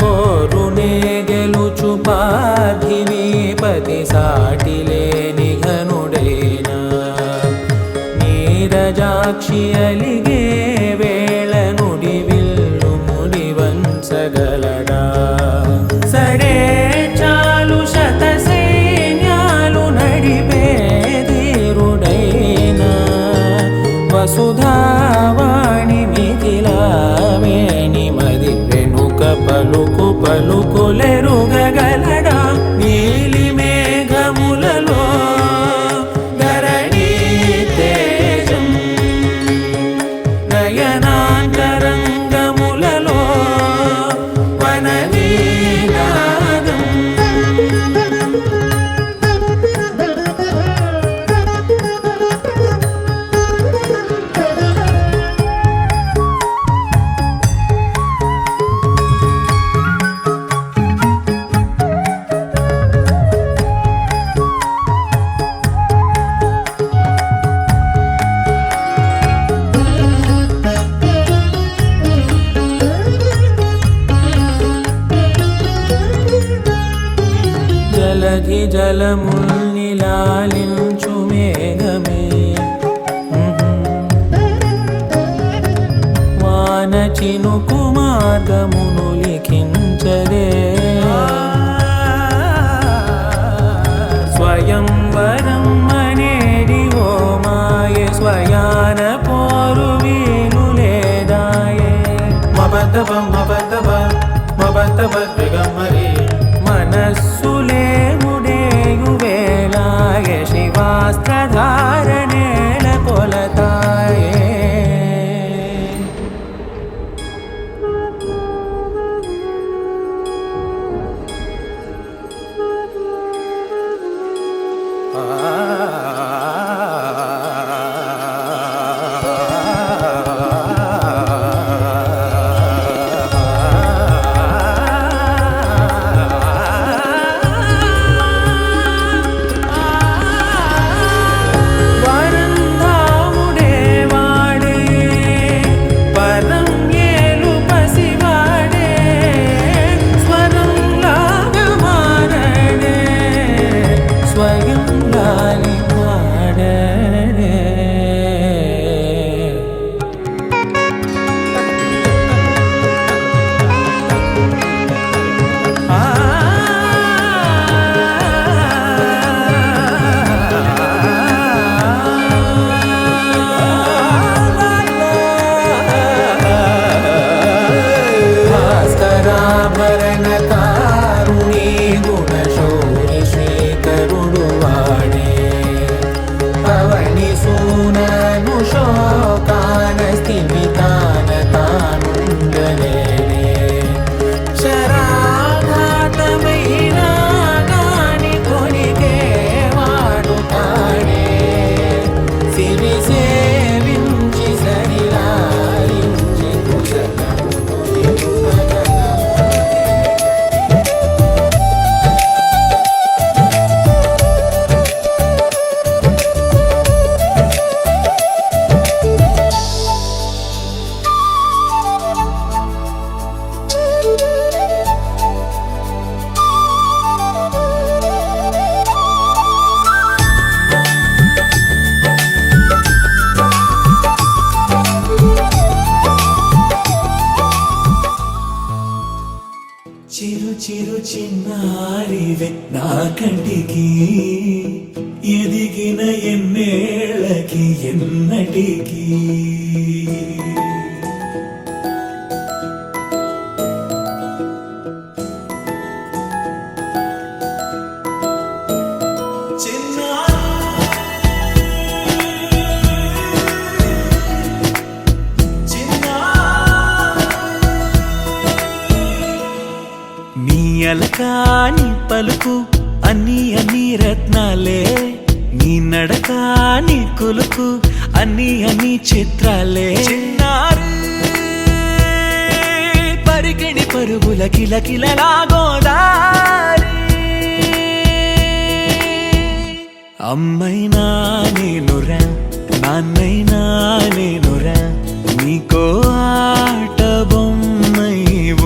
పోరునే గెలుచు పార్థివీపతి సాటిలేని ఘనుడైనా నీరజాక్షి అలిగే వేళ నుడి విల్లు ముడి వంచగలడా సడే చాలు శత సైన్యాలు నడిపే ధీరుడైనా వసుధావాణి మిథిలావేణి మది వెనుక పలుకు పలుకులెరుగగలడా నీలి మేఘములలో ధరణీ తేజం నయనాంతరంగములలో వననీనాదం జలధి జలముల్ని లాలించు మేఘమే వాన చినుకు మార్గమును లిఖించరే స్వయంవరం అనేడి ఓ మాయే స్వయాన పోరు వీలు లేదాయే మబద్దబం మబద్దబ మబద్దబ దిగమ్మరి మనస్సులే ముడేయు వేళాయ శివాస్త్రధారణేల కొలతాయే చిరు చిరు చిన్నారివే నా కంటికి ఎదిగిన ఎన్నేళ్ళకి ఎన్నటికి అలకాని పలుకు అన్ని అన్ని రత్నాలే నీ నడకాని కులుకు అన్ని అన్ని చిత్రాలే చిన్నారు పరికిణి పరుగుల కిలకిలలా గోదారి అమ్మైనా నేనురా నాన్నైనా నేనురా నీకో ఆట బొమ్మై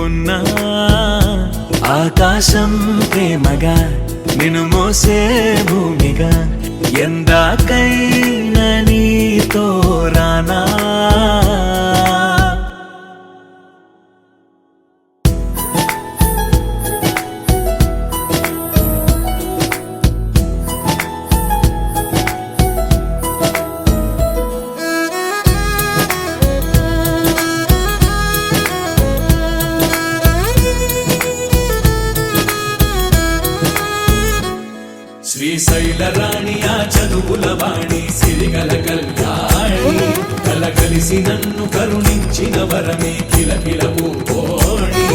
ఉన్నా ఆకాశం ప్రేమగా నిన్ను మోసే భూమిగా ఎందాకైనా నీతో రానా శ్రీశైల రాణి ఆ చదువుల వాణి సిరిగల కళ్యాణి కలగలిసి నన్ను కరుణించిన వరమే కిలకిల పూకోణి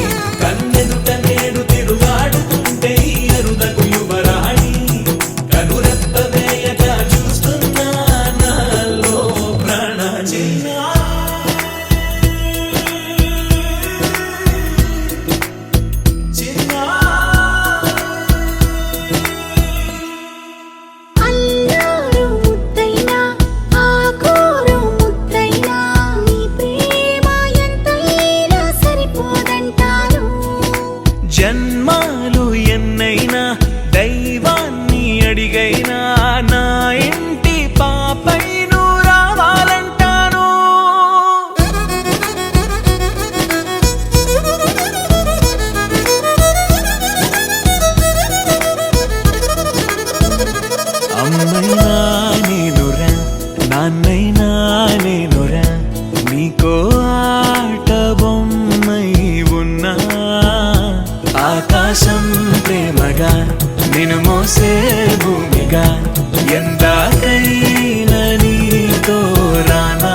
కన్నెదుట నేడు తిరుగాడుతుంటే ఈ అరుదకు యువరాణి కనురెప్ప వేయగా చూస్తున్నా నాలో ప్రాణ చిన్నా జన్మాలు ఎన్నైనా దైవాన్ని అడిగైనా నా ఇంటి పాపై నువ్వు రావాలంటాను అమ్మైనా నేనురా నాన్నైనా నేనురా నీకో ఆట బొమ్మై ఉన్నా ఆకాశం ప్రేమగా నిన్ను మోసే భూమిగా ఎందాకైనా నీతో రానా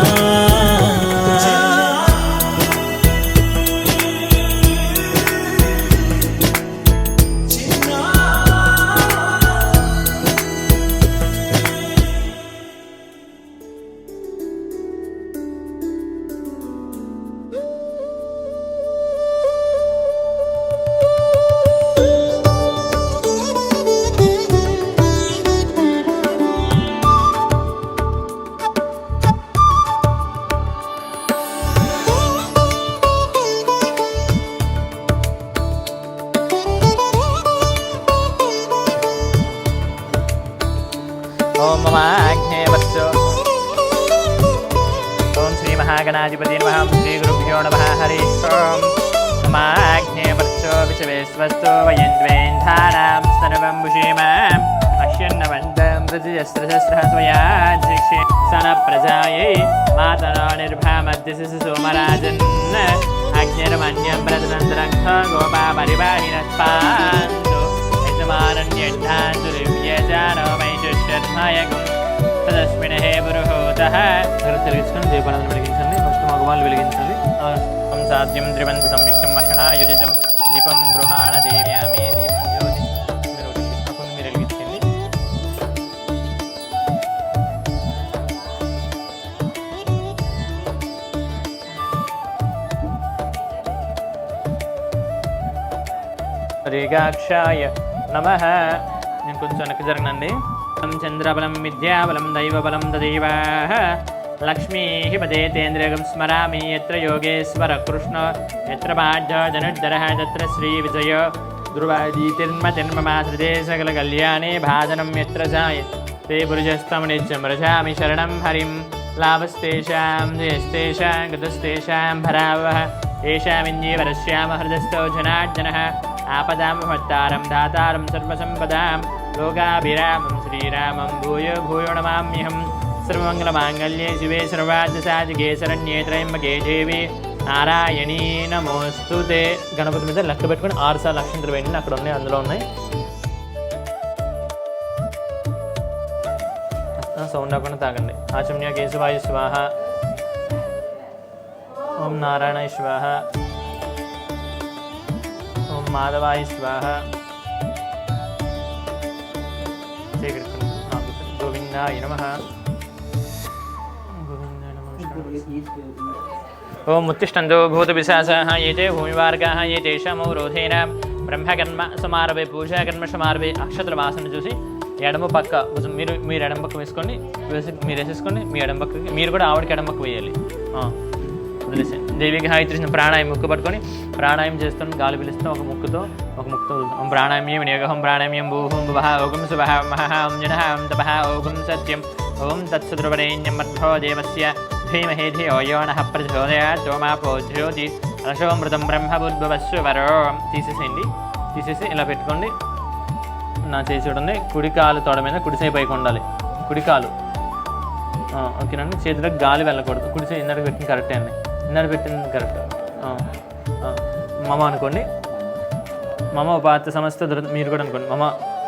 ओम मम आग्नेयवत्सो ओम श्री महागणाधिपति नमः श्री गुरुभ्यो नमः हरि ओम मम आग्नेयवत्सो विश्वेश्वस्तो वयन्द्वेन्धानां स्तनवम्बुषीमाम् अश्यन्नवन्तं प्रतिजस्त्रशस्त्रः स्वयाध्यक्षे सनप्रजायै मातरो निर्भामद्यस्य सोमराजन् अग्निर्मन्यं प्रतनन्तरङ्घ गोपा परिवाहिनत्पान्तु यजमानन्यड्ढान्तु दिव्यजानो వైశిష్ట్యర్మాయకం తదస్మిన్ హే పురుహూతః తిరిగించుకొని దీపాలను వెలిగించండి. ఫస్ట్ మగవాళ్ళు వెలిగించాలి. సాధ్యం త్రివంత సంయుక్తం మహనాయుజితం దీపం గృహాణ దేవ్యామి దీపం జ్యోతి మీరు వెలిగించండి. రేగాక్షాయ నమః. నేను కొంచెం వెనక్కి జరగనండి. చంద్రబలం విద్యాబలం దైవబలం తదైవ లక్ష్మీ పదేతేంద్రియగం స్మరామి ఎత్ర యోగేశ్వర కృష్ణ ఎత్ర బాధ్య ధనుర్ధర తత్ర శ్రీ విజయ ధ్రువదీతిర్మతిర్మమాశ్రితే సకల కళ్యాణే భాజనం ఎత్ర జాయ ते पुरुषस्तम नित्यं व्रजामि शरणं हरिं लाभस्तेषां जयस्तेषां गतस्तेषां भरावः येषामिन्येवरस्याम हृदस्थो जनार्दनः आपदां महत्तारं दातारं सर्वसम्पदां लोकाभिरामं श्रीरामं भूयो भूयो नमाम्यहं सर्वमङ्गलमाङ्गल्ये शिवे सर्वार्थसाधिके शरण्ये त्र्यम्बके देवी నారాయణీ నమోస్తుతే. గణపతి మీద లెక్క పెట్టుకుని 6 సార్లు అక్షంతలు వేయండి. అక్కడ ఉన్నాయి, అందులో ఉన్నాయి. సౌండ్ అవ్వకుండా తాగండి. ఆచమ్య కేశవాయ స్వాహ, ఓం నారాయణాయ స్వాహ, ఓం మాధవాయ స్వాహ. గోవిందాయ నమః. ఓం ఉత్తిష్టంతో భూతపిశాచాః ఏతే భూమివార్గాః ఏ తేషామవరోధేన బ్రహ్మకర్మ సమారభే పూజాకర్మ సమారభే. అక్షతల వాసన చూసి ఎడమ పక్క కొంచెం మీరు ఎడమ పక్క వేసుకోండి, మీరు వేసేసుకోండి. మీ ఎడమ పక్కకి మీరు కూడా ఆవిడకి ఎడమ పక్క వేయాలి. వదిలేసే దేవికి హాయిత్రిసిన ప్రాణాయం ముక్కు పట్టుకొని ప్రాణాయం చేస్తాం. గాలి పిలుస్తాం ఒక ముక్కుతో ఓం ప్రాణాయామ్యం వినియోగం ప్రాణాయామ్యం భూహం భువః ఓం శుభః మహః ఓం జనః ఓం తపః ఓం సత్యం ఓం తత్సద్రువరేణ్యం మధ్వో దేవస్య ధీమహి ధియో యో నః ప్రచోదయాత్ ఓమాపో జ్యోతి రసోమృతం బ్రహ్మభూద్భవస్సువరో. తీసేసి ఇలా పెట్టుకోండి. నా చేసి చూడండి. కుడి కాలు తోడ మీద కుడిసే పైకి ఉండాలి. కుడి కాలు ఓకేనండి. చేతిలోకి గాలి వెళ్ళకూడదు. కుడిసే ఇందాక పెట్టింది కరెక్టే అండి. ఇందాక పెట్టింది కరెక్ట్. మమ అనుకోండి. మమ ఉపాత్త సమస్త మీరు కూడా అనుకోండి.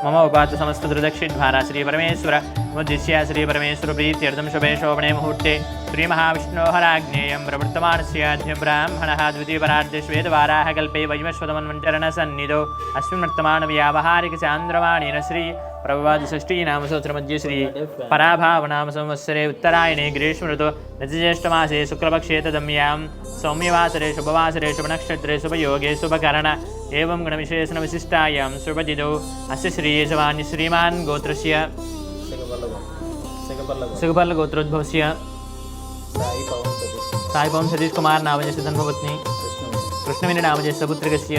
మమ ఉపాత్త సమస్త దుర్దక్షిద్వారా శ్రీ పరమేశ్వర ముద్దిశ్య శ్రీ పరమేశ్వర ప్రీత్యర్థం శుభే శోభనే ముహూర్తే శ్రీ మహావిష్ణోహరాజ్ఞేయం ప్రవృత్తమానస్యాద్య బ్రాహ్మణः ద్వితీయపరార్ధే శ్వేతవారాహ కల్పే వైవస్వతమన్వంచరణ సన్నిధో అస్మిన్ వర్తమాన వ్యావహారిక చాంద్రమాణేన శ్రీ ప్రభవాది షష్ఠీ నామ సంవత్సర మధ్య శ్రీ పరాభావ నామ సంవత్సరే ఉత్తరాయణే గ్రీష్మ ఋతు నజజ్యేష్ఠమాసే శుక్లపక్షే తదమ్యాం సౌమ్యవాసరే శుభవాసరే శుభనక్షత్రే శుభయోగే శుభకరణ एवं गणविशेषण विशिष्टायां शुभदिदौ अस्य श्रीयजमान्य श्रीमान् गोत्रस्य सिगपल्ल गोत्रोद्भवस्य साई पवन सतीश कुमार नामजस्य धर्मपत्नी कृष्णवेणी नामजस्य पुत्रकस्य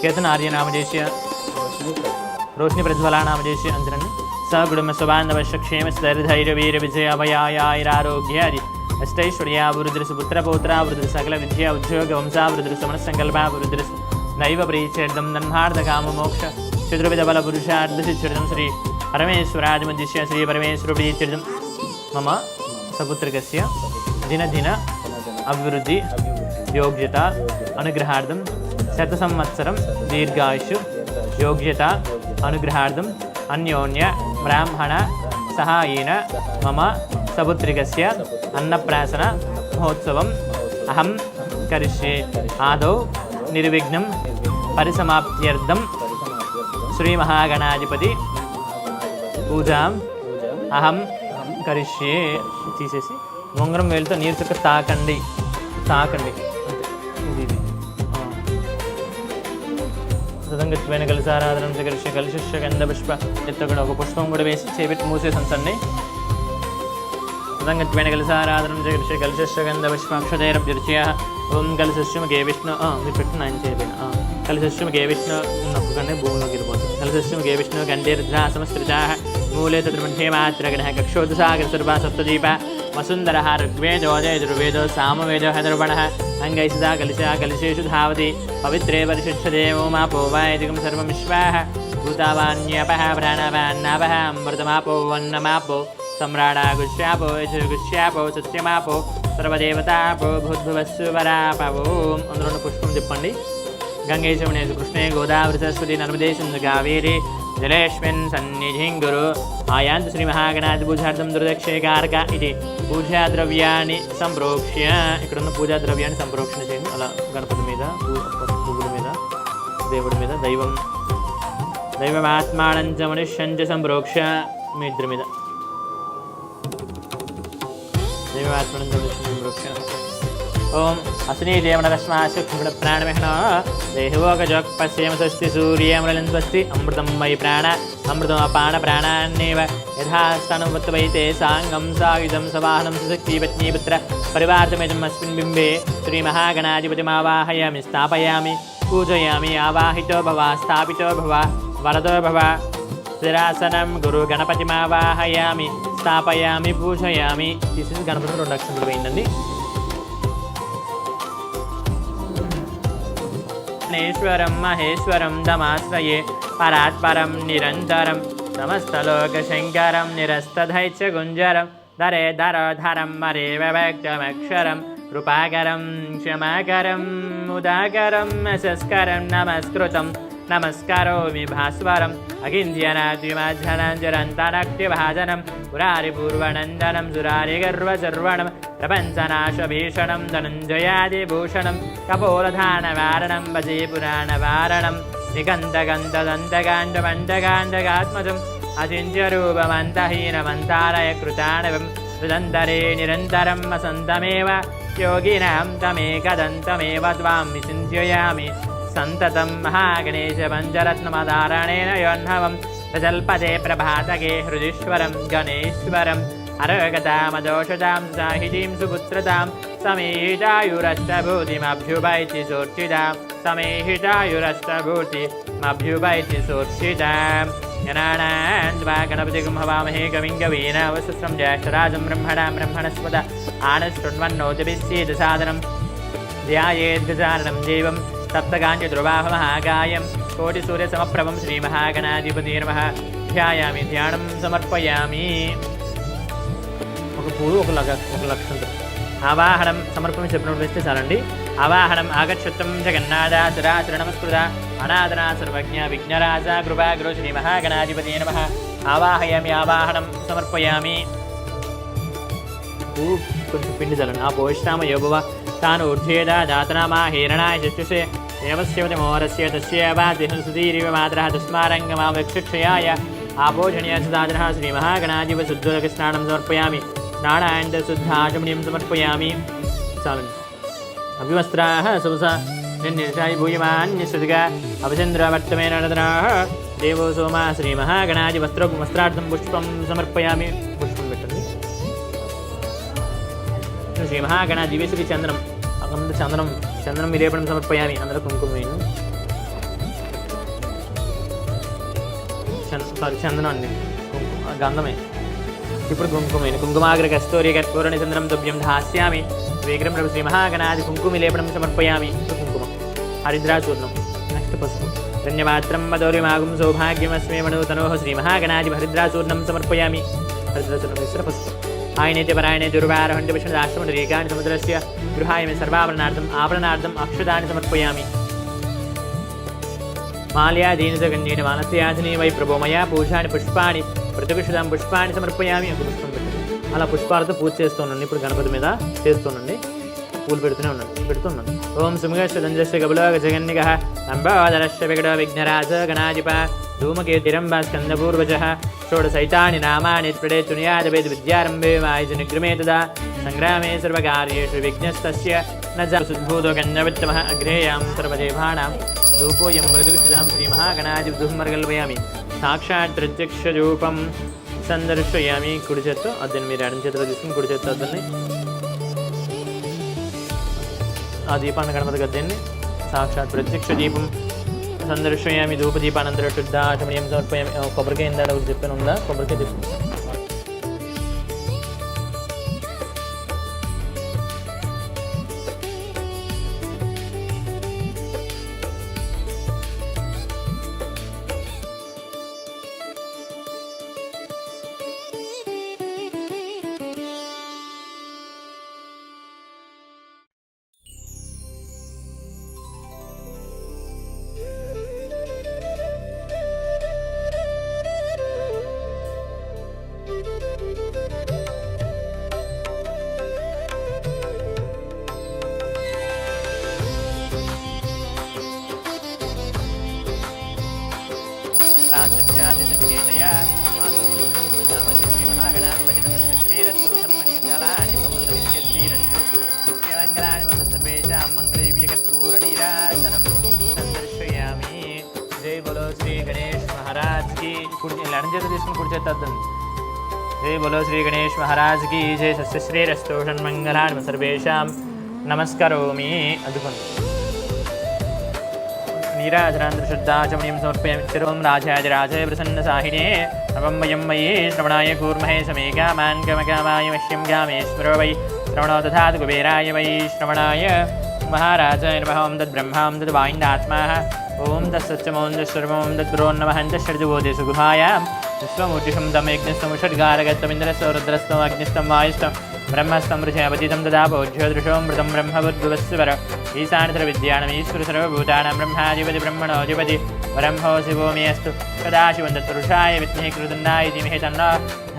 केतन आर्य नामजस्य रोशनी प्रज्वला नामजस्य अंतरन् स कुटुंब सुबान्धवस्य क्षेम स्थैर्यधैर्य वीर विजय अभयायारोग्यादि अष्टैश्वर्या वृद्धिरसु पुत्रपौत्रा वृद्धि सकल विद्या उद्योग वंशा वृद्धिरसु मनस्संकल्पा वृद्धिरसु नैव प्रीत्यर्थं धन्मार्धकाममोक्ष चतुर्विधबल पुरुषार्थसिद्ध्यर्थं श्री परमेश्वरादिमध्यस्य श्री परमेश्वर प्रीत्यर्थं मम सपुत्रकस्य दिनदिन अभिवृद्धि योग्यता अनुग्रहार्थं शतसंवत्सरं दीर्घायुषु योग्यता अनुग्रहार्थं अन्योन्य ब्राह्मण सहायेन मम सपुत्रिकस्य अन्नप्राशन महोत्सवम् अहं करिष्ये आदौ निर्विघ्नं परिसमाप्त्यर्थं श्रीमहागणाधिपति पूजाम् अहं करिष्ये. తీసేసి ఉంగరం వేలుతో నీరు చుక్క తాకండి అంతే. ఇది సదంగత్వేన కలిసారాధనం కరిష్య కలిశిష్య గంధ పుష్ప ఎత్తకుండా ఒక పుష్పం కూడా వేసి చేపెట్టి మూసేసి ఉంచండి. సదంగత్వేన కలిసారాధనం కరిష్య కలిశిష్య గంధ పుష్పాక్షతైరభ్యర్చ్య ఓం కలిశిష్యముఖే విష్ణు మీరు పెట్టిన ఆయన చేయబడిన కలిశిష్యముఖే విష్ణు నొక్కకండి భూమిలోకి వెళ్ళిపోతుంది. కలిశిష్యముఖే విష్ణు గంధే రుద్రా సమస్కృతా మూలే తత్మంఠే మాత్రగణ కక్షోదసాగర సర్వా సప్తదీప వసుంధర ఋగ్వేదో యజుర్వేదో సామవేదో హదర్వణ అంగైసదా కలిశా కలిశేషు ధావతి పవిత్రే పరిశుద్ధదే ఓమాపో వాదికం సర్వమిశ్వాః భూతావాన్యపః ప్రాణవాన్నాపః అమృతమాపో వన్నమాపో సమ్రాడా గుష్యాపో యజుర్గుష్యాపో సత్యమాపో సర్వదేవతాపో భూద్భువస్సువరాపవో. అందులో పుష్పం తిప్పండి. గంగే చమునేషు కృష్ణే గోదావరి సరస్వతి నర్మదే సింధు కావేరి జలేష్మిన్ సన్నిధిం గురు ఆయాంతు శ్రీ మహాగణాది పూజార్థం దుర్దక్షేకారక ఇది పూజా ద్రవ్యాన్ని సంప్రోక్ష్య. ఇక్కడున్న పూజా ద్రవ్యాన్ని సంప్రోక్షణ చేయండి. అలా గణపతి మీద పువ్వుల మీద దేవుడి మీద దైవమాత్మానంచ మనుష్యంచ సంప్రోక్ష. మీ ఇద్దరి మీద దైవమాత్మానంచ మనుష్యం సంప్రోక్ష. ఓం అశ్రీదేవనరశ్మాశుక్షుడ ప్రాణమిహ్న దేహోగజోక్ పశ్యేమ స్వస్తి సూర్యమలం స్వస్తి అమృతం వై ప్రాణ అమృతమపాన ప్రాణాన్నేవ యథాస్థానవత్వైతే సాంగం సాయుధం సవాహనం సుశక్తి పత్నీపుత్ర పరివార్తమిదం అస్మిన్ బింబే శ్రీమహాగణాధిపతిమావాహయామి స్థాపయామి పూజయామి. ఆవాహితో భవ స్థాపితో భవ వరదో భవ స్థిరాసనం గురు గణపతిమావాహయామి స్థాపయామి పూజయామి. తీసేసి గణపతి 2 అక్షంతలు వేయండి. ఈశ్వరం మహేశ్వరం దమాశ్రయే పరాత్పరం నిరంతరం సమస్తలోకశంకరం నిరస్తధైత్య గుంజరం ధరే ధరోధరం మరేవ వ్యక్తమక్షరం కృపాకరం క్షమాకరం ఉదాకరం యశస్కరం నమస్కృతం నమస్కారోమి భాస్వరం అకింద్యనాద్విమాధ్యనంజరంతనక్తిభాజనం పురారిపూర్వనందనం సురారిగర్వసర్వణం ప్రపంచనాశభీషణం ధనంజయాదిభూషణం కపోలధానవారణం భజే పురాణవారణం నికందగంధదంతగాండమండగాండగాత్మజం అచింత్యరూపమంతహీనమంతారయ కృతానవం హృదంతరే నిరంతరం వసంతమేవ యోగినాం తమేకదంతమేవ త్వాం విచింత్యయామి सन्ततं महागणेशपञ्चरत्नमधारणेन योन्नवं प्रजल्पदे प्रभातगे हृदीश्वरं गणेश्वरम् अरगतामदोषदां साहितीं सुपुत्रतां समेहितायुरष्टभूतिमभ्युपैति सोर्चितां समेहितायुरष्टभूतिमभ्युपैति सोर्चितां गणानान्त्वा गणपतिं हवामहे कविं कवीनावसुस्रं ज्येष्ठराजं ब्रह्मणस्पद आनशृण्वन्नोतिभिस्सीदसादनं ध्यायेद्गजाननं देवं सप्तगाञ्चतुर्बाहुमहाकायं कोटिसूर्यसमप्रभं श्रीमहागणाधिपतिर्नमः ध्यायामि ध्यानं समर्पयामि ఒక పూలు ఒక లక్షంతో ఆవాహనం సమర్పణ చెప్పినప్పుడు వేస్తే చాలండి. ఆవాహనం ఆగచ్చత్తం జగన్నాథాసురాసుర నమస్కృత అనాథనా సర్వజ్ఞ విఘ్నరాజ కృపాగురు శ్రీ మహాగణాధిపతి నమః. ఆవాహయామి ఆవాహనం సమర్పయామి. కొంచెం పిండి చల్లండి. ఆ పోషామ యోభవ తాను ఉర్ధేద దాతనామా హేరణాయ చక్షుషే దేవస్యవతి మోరస్య తస్యేవాదిహ సుధీరివ మాతరః తస్మారంగమా వక్షక్షయాయ ఆపోషణీయ సుధాదనः శ్రీ మహాగణాధిపతి శుద్ధోదకస్నానం సమర్పయామి. నారాయణ శుద్ధాచమణీయం సమర్పయామి. చాలండి. అభివస్త్రాः సవసా నిర్నిశాయి భూయమాన్యశ్రుతిగా అపచంద్రవర్తమేన నదనాः దేవో సోమా శ్రీ మహాగణాధి వస్త్రార్థం పుష్పం సమర్పయామి. పుష్పం పెట్టండి. శ్రీ మహాగణాధిపతికి చంద్రం అక్కడ చంద్రం విలేపనం సమర్పయామి. అందరూ కుంకుమ చందనం అండి, గంధమే. ఇప్పుడు కుంకుమాగ్ర కస్తూరి కర్పూరని చంద్రం దుభ్యం ధాస్యామి. వేగ్రం ప్రభు శ్రీ మహాగణాది కుంకుమ లేపనం సమర్పయామి. కుంకుమ హరిద్రాచూర్ణం. నెక్స్ట్ పసుపు. ధన్యవాత్రం మధురిమాగం సౌభాగ్యమస్మే మనోతనోః శ్రీ మహాగణాది హరిద్రాచూర్ణం సమర్పయామి. హరిద్రాచూర్ణం మిశ్ర పసుపు. ఆయనైతే పరాయణ దుర్వారహంటి విష్ణుదాశ్రమ రేఖాని సముద్రస్య గృహాయమి ఆభరణార్థం అక్షతాన్ని సమర్పయామి. మాల్యాదీనితగణ్యేన మానస్యాధిని వై ప్రభో మయా పూజాని పుష్పాన్ని ప్రతివిషుదాం పుష్పాన్ని సమర్పయామి. ఒక పుష్పం పెట్టండి. అలా పుష్పాలతో పూజ చేస్తున్నాండి. ఇప్పుడు గణపతి మీద చేస్తున్నాండి. పూలు పెడుతున్నాను. ఓం సుమగశ్వదంజస్య కబులోక జగన్నిగ లంబోదరశ్య విగడ విఘ్నరాజ గణాధిప ధూమకేతిరంబ స్కందపూర్వజ షోడశైతాని నామాని స్ఫుటే తునియాదవేద విద్యారంభే వాయుజ నిగ్రమే తదా సంగ్రామే సర్వకార్యేషు విఘ్నస్తస్య న సుద్భూతో గణ్యవిత్తమః అగ్రేయాం సర్వదేవానాం ధూపోయం మృదుషిదాం శ్రీ మహాగణాధిపతిమర్గల్పయామి. సాక్షాత్ ప్రత్యక్ష రూపం సందర్శయామి. కుడి చేత్తో అద్దెని మీరు ఎడం చేతిలో తీసుకుని కుడి చేత్తో అద్దెని ఆ దీపాన్ని గణపతి గద్దెన్ని సాక్షాత్ ప్రత్యక్ష దీపం సందర్శయామి. ధూపదీపానంతర శుద్ధాచమనీయం సమర్పయామి. కొబ్బరికాయ ఇందాక చెప్పాను ఉందా? కొబ్బరికాయ చెప్పు. జై బలో శ్రీ గణేష్ మహారాజ్ కి. ఎడం చేత తీసుకుని కుడి చేత అద్దండి. జై బలో శ్రీ గణేష్ మహారాజ్ కి జై. సస్యశ్రీరస్తు షణ్మంగళాని సర్వేషాం నమస్కరోమి. అందుకోండి. నీరాజనాంధ్ర శ్రద్ధాచమనీయం సమర్పయామి. చిరం రాజాదిరాజయ ప్రసన్న సాహినే నవం వయం మయీ శ్రవణాయ కూర్మహే సమేకామాన్ గమకామాయ మహ్యం గామేశ్వరో వై శ్రవణో దధాతు కుబేరాయ వై శ్రవణాయ మహారాజాయ నమః. ఓం తద్బ్రహ్మాం తద్వాయిందాత్మా ఓం తత్సత్యమోం తత్సర్వం తద్బ్రోన్నమహం తశ్చర్దిబోధేసు గుహాయాం విశ్వమూర్తిషం తమ యజ్ఞస్థముషడ్గారగత్తమింద్రస్వ రుద్రస్వం అగ్నిస్తం వాయుస్తం బ్రహ్మస్తం ఋషభజితం తదా భోజ్యోదృశోమృతం బ్రహ్మవద్భువస్వర ఈశానతర విద్యానం ఈశ్వర సర్వభూతానాం బ్రహ్మాధిపతి బ్రహ్మణోధిపతి వరంభో శివో మే అస్తు. సదాశివం తత్పురుషాయ విద్మహే కృతుండాయ ధీమహి తన్నో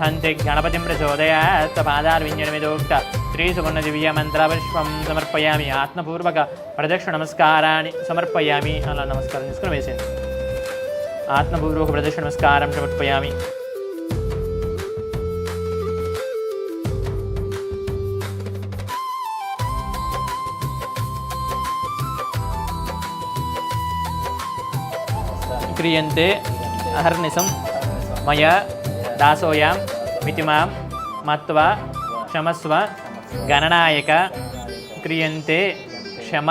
ధన్తే గణపతిం ప్రచోదయాత్. పాదార్వింజనమిదోక్త శ్రీసువర్ణ దివ్య మంత్రపుష్పం సమర్పయామి. ఆత్మపూర్వక ప్రదక్షిణ నమస్కారాన్ని సమర్పయామి. అలా నమస్కారం తీసుకుని వేసేయండి. ఆత్మపూర్వక ప్రదక్షిణ నమస్కారం సమర్పయామి. క్రియంతే అహర్నిశం మయా దాసోయాం మితిమాం మత్వా క్షమస్వ గణనాయక క్రియంతే క్షమ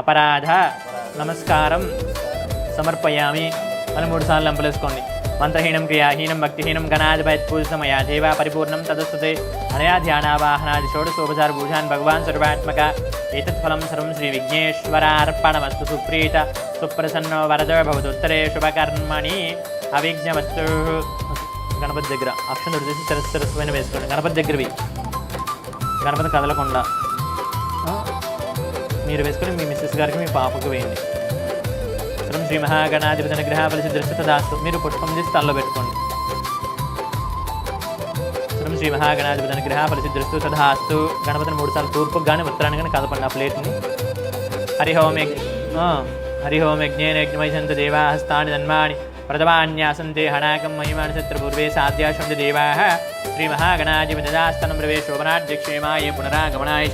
అపరాధ నమస్కారం సమర్పయామి అని 3 సార్లు లంపలేసుకోండి. మంత్రహీనం క్రియాహీనం భక్తిహీనం గణాధిపూజితమయా దేవా పరిపూర్ణం తదస్తుతే అనయా ధ్యానావాహనాది షోడశోపచార పూజాన్ భగవాన్ సర్వాత్మక ఏతత్ఫలం సర్వం శ్రీ విఘ్నేశ్వరార్పణమస్తు. సుప్రీత సుప్రసన్నో వరదో భవతు ఉత్తరే శుభకర్మణి అవిఘ్నవస్తు. గణపతి దగ్గర అక్షంతుడు చేసి సరస్వైన వేసుకోండి. గణపతి దగ్గరవి గణపతి కదలకుండా మీరు వేసుకొని మీ మిస్సెస్ గారికి మీ పాపకు వేయండి. సర్వం శ్రీ మహాగణాధిపతి అనుగ్రహ ఫలసిద్ధిరస్తు దాస్తు. మీరు పుష్పం చేసి తల్లో పెట్టుకోండి. సర్వం శ్రీ మహాగణాధిపతి అనుగ్రహ ఫలసిద్ధిరస్తు తదాస్తు. గణపతిని 3 సార్లు తూర్పుకు కానీ ఉత్తరానికి కానీ కదపండి ఆ ప్లేట్ని. హరి ఓం యజ్ఞేన యజ్ఞమయసంత దేవా హస్తాని ధన్వాని ప్రథమాన్యాసంతే హనాకం మహిమాని శత్రుపూర్వే సాధ్యాశంత దేవా శ్రీ మహాగణాధిపతిదాస్తనం ప్రవే శోభనాధ్యక్షేమాయ పునరాగమనాయ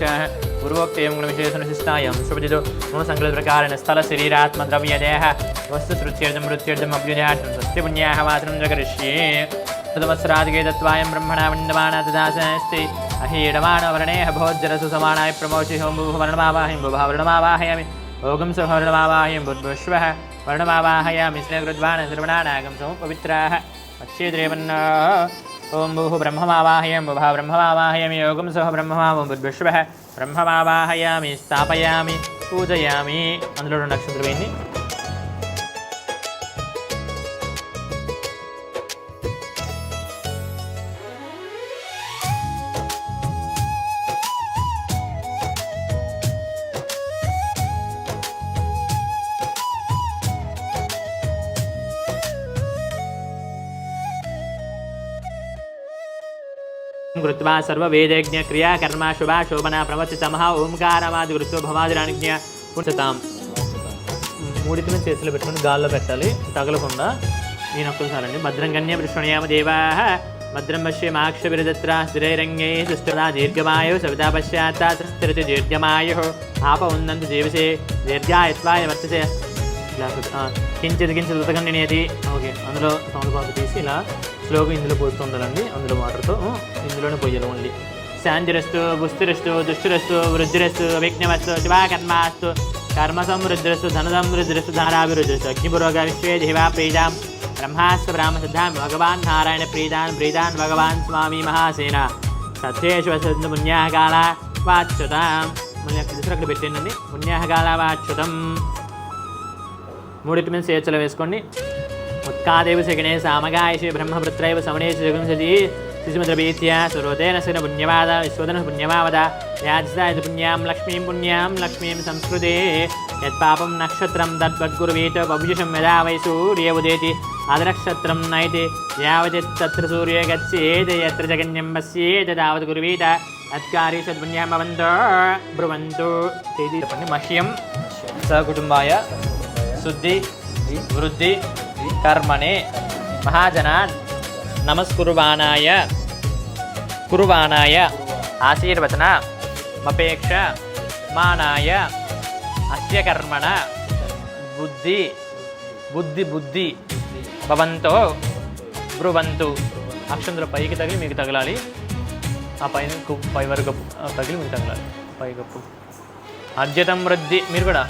పూర్వోక్తేయం గుణవిశేషణశిష్టాయం శుభజితో గుణసంకల్పకారేణ స్థల శరీరాత్మ ద్రవ్యదేహ వస్తు శృత్యర్థం మృత్యర్థం అభ్యుదార్థం స్వస్తి పుణ్యాహ వాసనం జగరిష్యే తదవత్సరాదికే తత్వాయం బ్రహ్మణా వందమానా తదాసనస్తి అహీడమానో వర్ణేహ భోజ్జరసు సమానాయ ప్రమోచి హోం భూః వర్ణమావాహయం భూభా వర్ణమావాహయామి ఓగం సహ వర్ణమావాహయం భూర్భుశ్వః వర్ణమావాహయామి శ్రేగృద్వాణ సర్వణానాగం సమో పవిత్రాః అచ్చేద్రేవన్న ఓం భూః బ్రహ్మమావాహయం భూభా బ్రహ్మమావాహయామి యోగం సహ బ్రహ్మమావం భూర్భుశ్వః బ్రహ్మమావాహయామి స్థాపయామి పూజయామి. అందులో 2 నక్షత్రం వేయండి. కృత్వా సర్వవేదజ్ఞ క్రియా కర్మ శుభా శోభన ప్రవర్తితమః ఓంకారమాది కృత్వ భవాదిరాజ్ఞ పుంసతాం. 3 చేతులు పెట్టుకుని గాల్లో పెట్టాలి తగలకుండా. నేను ఒక్కసారండి. భద్రం కన్య విష్ణుయామ దేవా భద్రం పశ్య మాక్షవిరదత్ర స్థిరైరంగే సుష్ఠుదా దీర్ఘమాయు సవితా పశ్చాత్తా స్థిరతి దీర్ఘమాయు ఆప ఉందంతు జీవసే దీర్ఘాయత్వాయ వర్తసే. ఇలా కించిత్ ఉతకనియతి. ఓకే, అందులో సౌండ్ బాబు తీసి ఇలా స్లోగా ఇందులో పోస్తూ ఉండాలండి. అందులో వాటర్తో ఇందులోనే పోయాలి ఓన్లీ. శాంతిరస్తు పుష్టిరస్తు దుష్టిరస్తు వృద్ధిరస్తు విఘ్నవస్తు శివాకర్మాస్తు కర్మ సమృద్ధిరస్తు ధన సమృద్ధిరస్తు ధారాభివృద్ధిరస్తు అగ్నిపురోగ విశ్వే దేవా ప్రీజాం బ్రహ్మాస్త బ్రాహ్మసిద్ధాం భగవాన్ నారాయణ ప్రీదాన్ భగవాన్ స్వామి మహాసేన సత్యేశ్వర పుణ్యాకాల వాచ్యుతాం. మళ్ళీ అక్కడ పెట్టిందండి. పుణ్యాకాల వాచ్యుతం. 3 మీద చేతులు వేసుకోండి. ఉత్కాదేవి శగణే సామగాయశి బ్రహ్మపుత్రైవ సమనేశి జగంసతి శిశుమద్రభీత్య సురోదేన శిన పుణ్యవాద విశ్వదన పుణ్యమావద యాజ్దాయ పుణ్యాం లక్ష్మీం సంస్కృతే యత్పాపం నక్షత్రం తద్వద్గురువీత భవ్యుషం యదా వై సూర్య ఉదేతి అదనక్షత్రం నైతి యావతత్ర సూర్య గచ్చేత్ యత్ర జగన్యం పశ్యేత్ తావత్ గురువీత తత్కారీ సద్పుణ్యాం భవంతో బ్రువంతు. తేదీ చెప్పండి. మహ్యం సకుటుంబాయ శుద్ధి వృద్ధి కర్మణే మహాజనాన్ నమస్కుర్వాణాయ ఆశీర్వచన మపేక్ష మానాయ అస్య కర్మణ బుద్ధి భవంతో బ్రువంతు. అక్షంతుల పైకి తగిలి మీకు తగలాలి. ఆ పైన పై వరకు తగిలి మీకు తగలాలి. పైకప్పు అద్యతం వృద్ధి. మీరు కూడా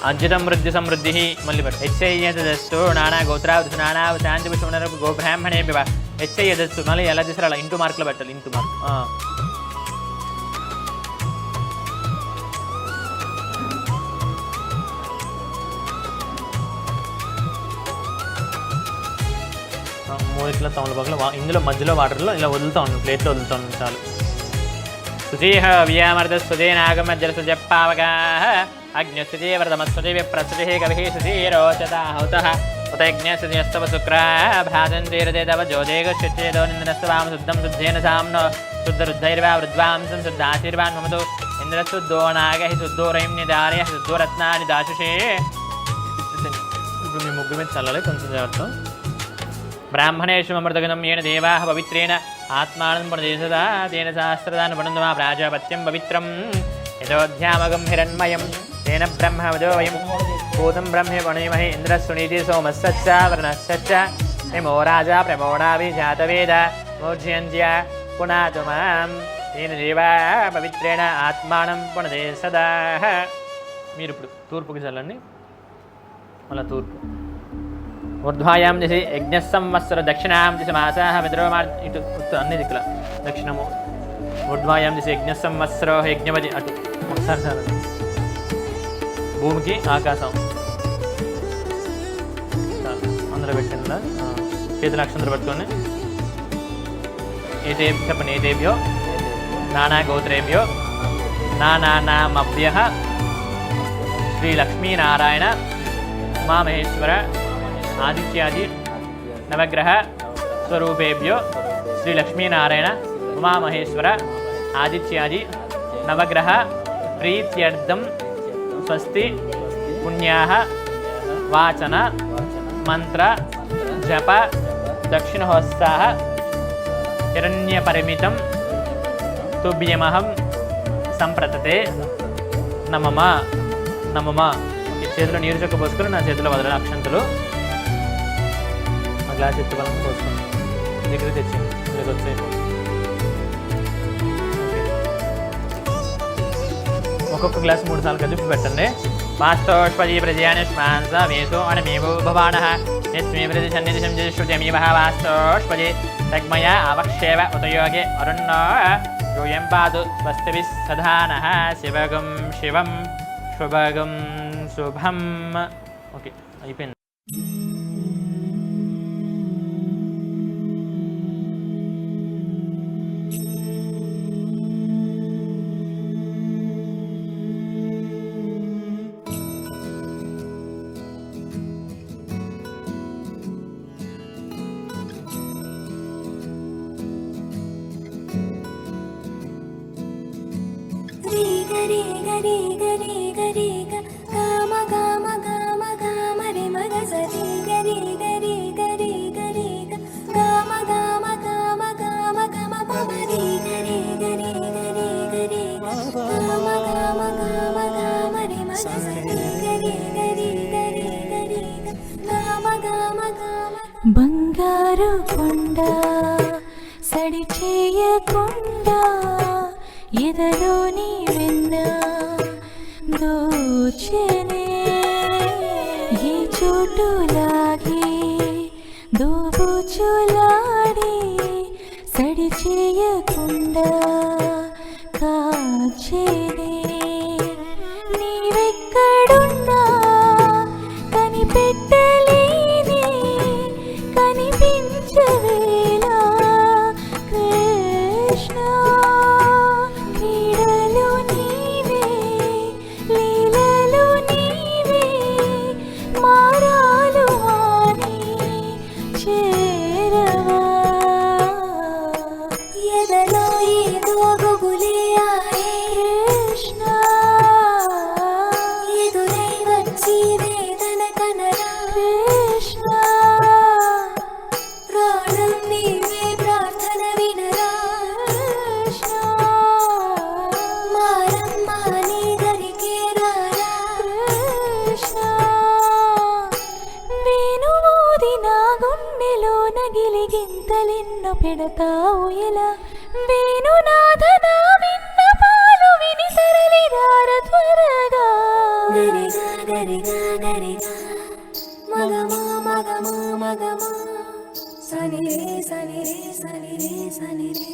అద్యతం వృద్ధి సమృద్ధి. మళ్ళీ హెచ్చయ్యదస్తు నానా గోత్రావతి నానా శాంతి పుష్పనరపు గోబ్రాహ్మణే హెచ్చయ్యదస్తు. మళ్ళీ ఎలా చేసారు అలా ఇంటూ మార్కులో పెట్టాలి. Into mark. మూడిట్ల తమలపాకులు ఇందులో మధ్యలో వాటర్లో ఇలా వదులుతా ఉన్నాను. ప్లేట్లో వదులుతా ఉన్నాను. చాలు. సుధీహ వ్యామర్దస్వదే నాగమజ్జల జప్పావగా అగ్నిస్తుతి వ్రతమస్తుతి విప్రస్తుతి కవి సుధీరోచతాహుతః ఉతయజ్ఞస్తుతిస్తవ శుక్రా భ్రాతంతీరతే తవ జ్యోతిగశ్చేదో నింద్రస్తవాం శుద్ధం శుద్ధేన సామ్నో శుద్ధరుద్ధైర్వా వృద్వాంసం శుద్ధాశీర్వాన్ మమతో ఇంద్రశుద్ధో నాగ శుద్ధోరయం నిదారయ శుద్ధోరత్నాని దాశుషే. ఇప్పుడు మీ ముగ్గురు మీద చల్లాలి. కొంచెం జాగ్రత్త. బ్రాహ్మణేషు అమృతగణం ఏన దేవా పవిత్రేణ ఆత్మానం ప్రదేశదా తేన శాస్త్రదాన్ పణందమా ప్రాజాపత్యం పవిత్రం యథోధ్యామగం హిరణ్మయం तेन ब्रह्मवदो वयं भूतं ब्रह्मे वणीमहे इन्द्रस्सुनीति सोमस्सच्च वर्णस्सच्च निमो राजा प्रमोणाभिजातवेद मोज्यन्त्य पुनातु मां तेन देवा पवित्रेण आत्मानं पुनदे सदा మీరు ఇప్పుడు తూర్పుకి చల్లండి మళ్ళీ తూర్పు ఊర్ధ్వాయాం దిశి యజ్ఞ సంవత్సర దక్షిణాం దిశ మాసాః విద్రోమా ఇటు అన్ని దిక్కుల దక్షిణము ఊర్ధ్వాయాం దిశి యజ్ఞ సంవత్సరో యజ్ఞవతి అటు ఒకసారి చల్లండి భూమికి ఆకాశం అందరూ పెట్టిందా చేతుల అక్షంతలు పట్టుకొని చెప్పండి ఏతేభ్యో నానా గోత్రేభ్యో నానానామభ్యః శ్రీ లక్ష్మీనారాయణ ఉమామహేశ్వర ఆదిత్యాది నవగ్రహ స్వరూపేభ్యో శ్రీ లక్ష్మీనారాయణ ఉమామహేశ్వర ఆదిత్యాది నవగ్రహ ప్రీత్యర్థం స్వస్తి పుణ్యాః వాచన మంత్ర జప దక్షిణహస్తాః హిరణ్యపరిమితం తుభ్యమహం సంప్రతతే నమమ నమమ ఈ చేతిలో నీరు చొక్క పోసుకొని నా చేతిలో వదలని అక్షంతలు ఆ గ్లాస్ ఎత్తు బలం పోసుకొని దగ్గర తెచ్చి మీకు వచ్చాయి ఒక్కొక్క గ్లాస్ 3 సార్లు కలిపి పెట్టండి వాస్తోష్పజీ ప్రజయానుష్మాంస వేసో అనమేవో భవానః యస్మే ప్రతి సన్నిధిశం శ్రుత్యమీవ వాస్తోష్పజీ తగ్మయ అవక్షేవ ఉతయోగే అరుణో యూయం పాదు స్వస్తిభిః సదానః శివగం శివం శుభగం శుభం ఓకే అయిపోయింది గరి గరి గరి గరి గమ గమ గమ గమ రే మగ సరి గరి గరి గరి గరి గమ గమ గమ గమ గమ పమరి గరి గరి గరి గరి గమ గమ గమ గమ రే మగ సరి గరి గరి గరి గరి గమ గమ గమ బంగారు కొండ సడి చేయకుండా ఎదలోని వెన్న దోచెనే ఈ చోటులాగే దోబుచులాడి సడి చేయకుండా కాచేనే నీవెక్కడున్నా కనిపెట్టలేని కనిపించవేలా కృష్ణ గిలిగింతలెన్నో పెడతావు ఎలా వేణునాథనా విన్న పాలు విని తరలిరార త్వరగా గరిగా గరిగా గరిగా మగమా మగమా మగమా సని రే సని రే సని రే సని రే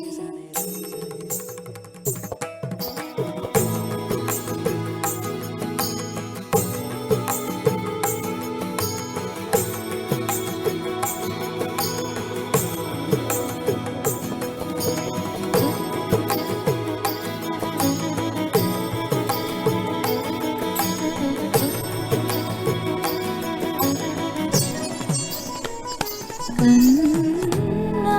కన్నా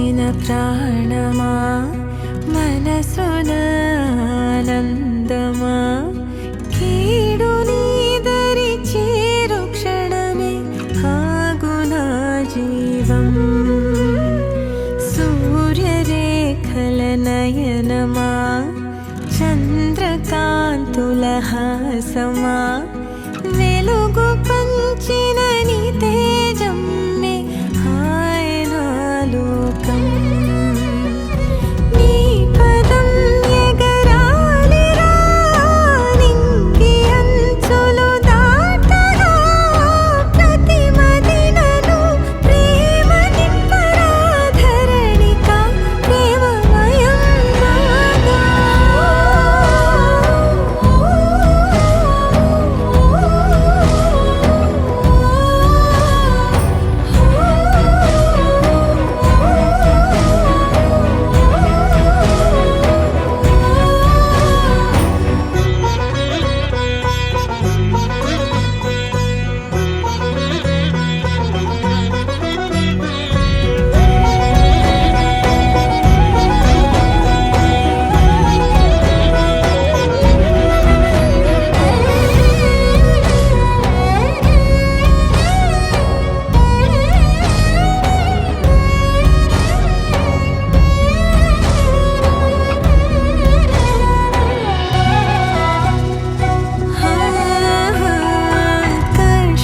మోసిన ప్రాణమా మనసున ఆనందమా కీడు నీదరి చేరు క్షణమే ఆగునా జీవం సూర్యరేఖల నయనమా చంద్రకాంతుల హాసమా వెలుగు పంచిన నీ తేజం మే ఆయన లోకం నీ పదం ఎగరాలిరా నింగి అంచులు దాటగా ప్రతి మదినను ప్రేమ నింపరా ధరణిక ప్రేమమయం బాగా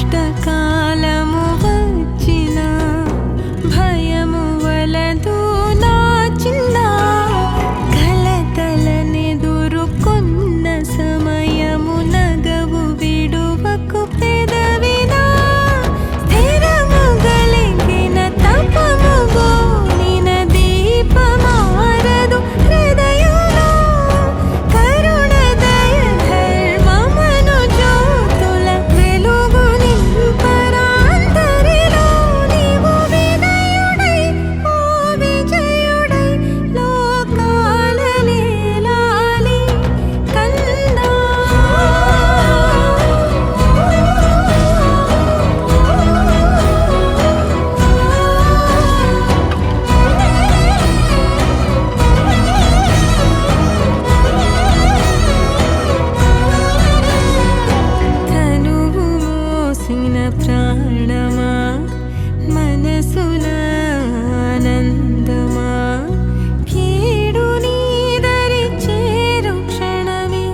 కష్టకాలము వచ్చిన భయము వలదు నా చిన్న కలతలనెదురుకొన్న సమయము నగవు విడువకు పెదవినా స్థిరము గలిగిన తపము గోనిన దీపమారదు హృదయంలో కరుణ దయ ధర్మమను జ్యోతుల వెలుగు నింపరాంతరిలో నీవు వినయుడై ఓ విజయుడై లోకాల నేలాలి కన్నా తనువు మోసిన ప్రాణమా మనసుల ఆనందమా కీడు నీదరి చేరు క్షణమే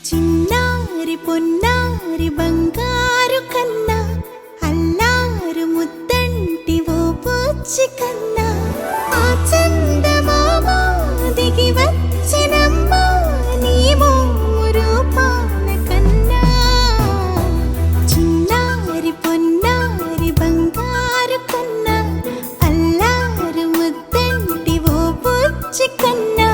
చిన్నారి పొన్నారి బంగారు కన్నా అల్లారు ముద్దంటి ఓ పూచి కన్నా ఆ చందమామ దిగి వచ్చినమ్మ నీ మోము రూపాన కన్నా చిన్నారి పొన్నారి బంగారు కన్నా అల్లారు ముద్దంటి ఓ పూచి కన్నా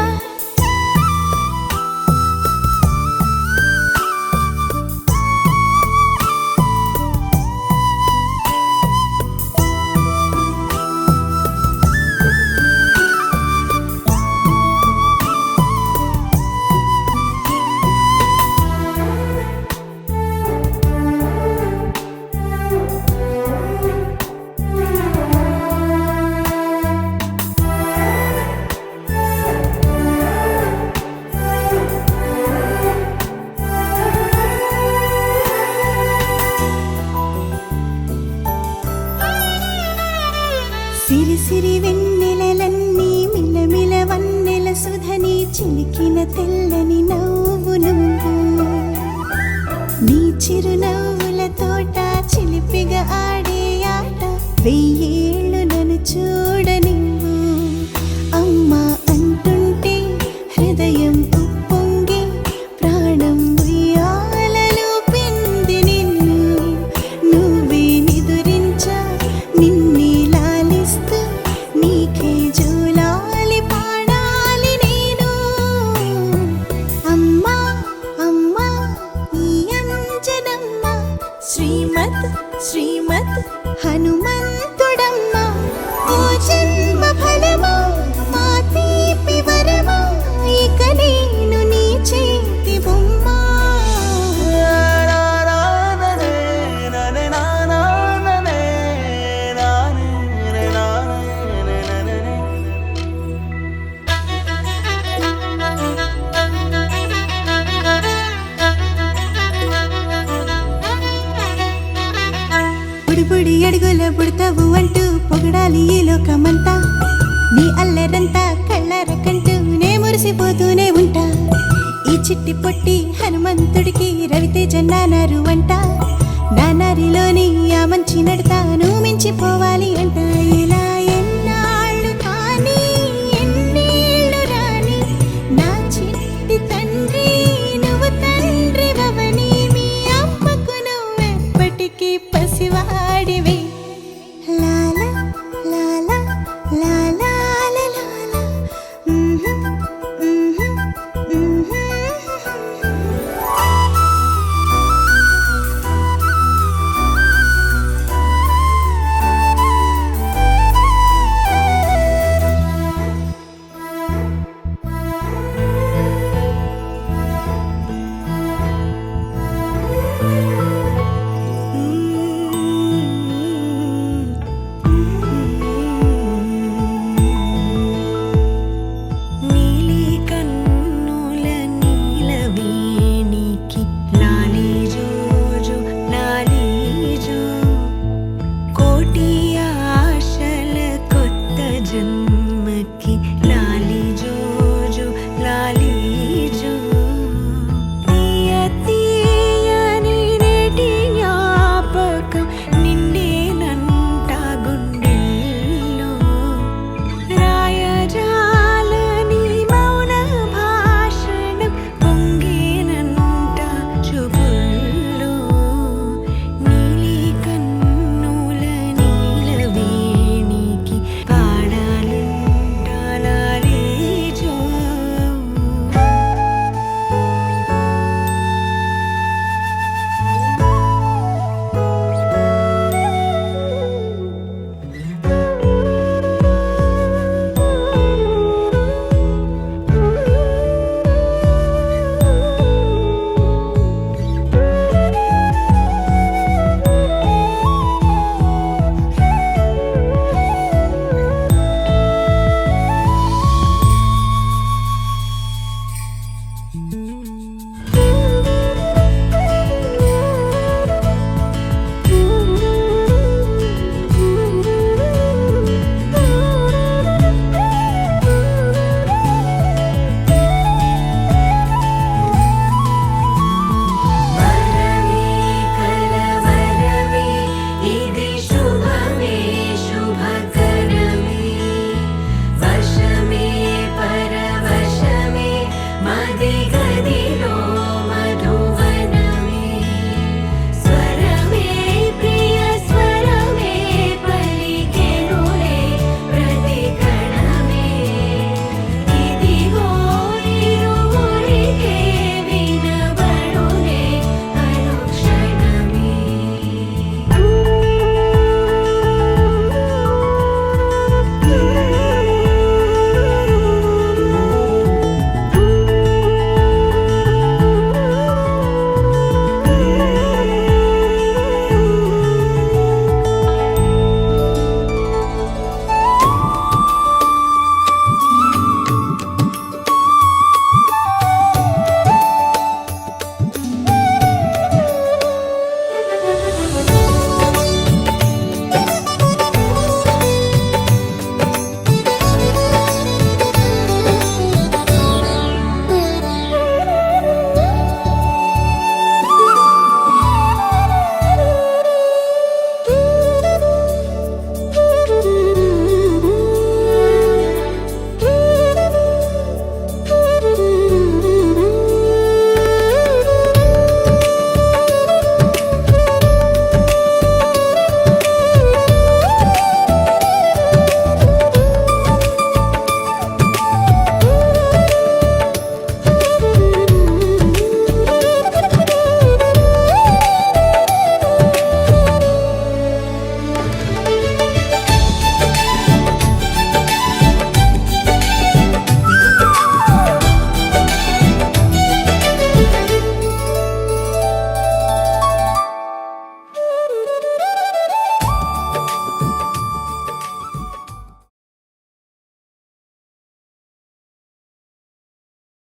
సిరి సిరి వెన్నెలలన్నీ మిలమిల వన్నెల సుధని చిలికిన తెల్లని నవ్వులు అడుగుల పుడతావు అంటూ పొగడాలి ఈ లోకమంతా నీ అల్లరంతా కళ్ళారకంటూ నే మురిసిపోతూనే ఉంటా ఈ చిట్టి పొట్టి హనుమంతుడికి రవితేజ నానారు అంట నానారిలోని ఆ మంచి నడతా నువ్వు మించిపోవాలి